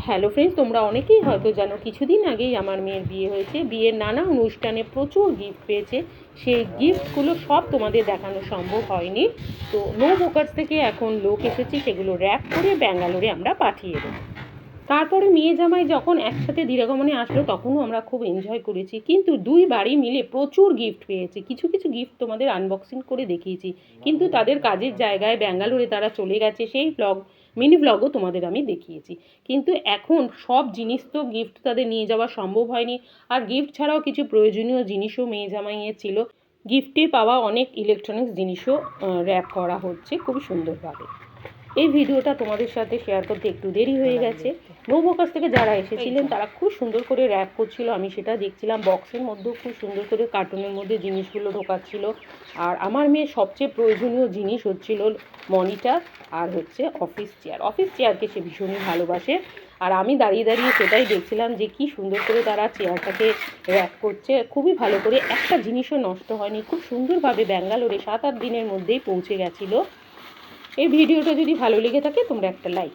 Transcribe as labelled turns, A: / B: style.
A: Hello friends, তোমরা অনেকেই হয়তো জানো কিছুদিন আগেই আমার মেয়ের বিয়ে হয়েছে। বিয়ের নানা অনুষ্ঠানে প্রচুর গিফট পেয়েছে। সেই গিফটগুলো সব তোমাদের দেখানো সম্ভব হয়নি। তো নো বোকার্স থেকে এখন লোক এসেছে, সেগুলো র্যাপ করে ব্যাঙ্গালোরে আমরা পাঠিয়ে দেবো। তারপরে মেয়ে জামাই যখন একসাথে ধীরাগমনে আসলো তখনও আমরা খুব এনজয় করেছি, কিন্তু দুই বাড়ি মিলে প্রচুর গিফট পেয়েছি। কিছু কিছু গিফট তোমাদের আনবক্সিং করে দেখিয়েছি, কিন্তু তাদের কাজের জায়গায় ব্যাঙ্গালোরে তারা চলে গেছে, সেই মিনি ব্লগও তোমাদের আমি দেখিয়েছি। কিন্তু এখন সব জিনিস তো গিফট তাদের নিয়ে যাওয়া সম্ভব হয়নি। আর গিফট ছাড়াও কিছু প্রয়োজনীয় জিনিসও মেয়ে জামাইয়ের ছিল। গিফটে পাওয়া অনেক ইলেকট্রনিক্স জিনিসও র্যাপ করা হচ্ছে খুব সুন্দরভাবে। এই ভিডিওটা তোমাদের সাথে শেয়ার করতে একটু দেরি হয়ে গেছে। নৌবকাশ থেকে যারা এসেছিলেন তারা খুব সুন্দর করে র্যাপ করছিল, আমি সেটা দেখছিলাম। বক্সের মধ্যেও খুব সুন্দর করে কার্টুনের মধ্যে জিনিসগুলো ঢোকাচ্ছিল। আর আমার মেয়ের সবচেয়ে প্রয়োজনীয় জিনিস হচ্ছিল মনিটর আর হচ্ছে অফিস চেয়ার। অফিস চেয়ারকে সে ভীষণই ভালোবাসে। আর আমি দাঁড়িয়ে দাঁড়িয়ে সেটাই দেখছিলাম যে কি সুন্দর করে তারা চেয়ারটাকে র্যাপ করছে। খুবই ভালো করে, একটা জিনিসও নষ্ট হয়নি। খুব সুন্দরভাবে ব্যাঙ্গালোরে 7-8 দিনের মধ্যেই পৌঁছে গেছিলো। এই ভিডিওটা যদি ভালো লেগে থাকে তোমরা একটা লাইক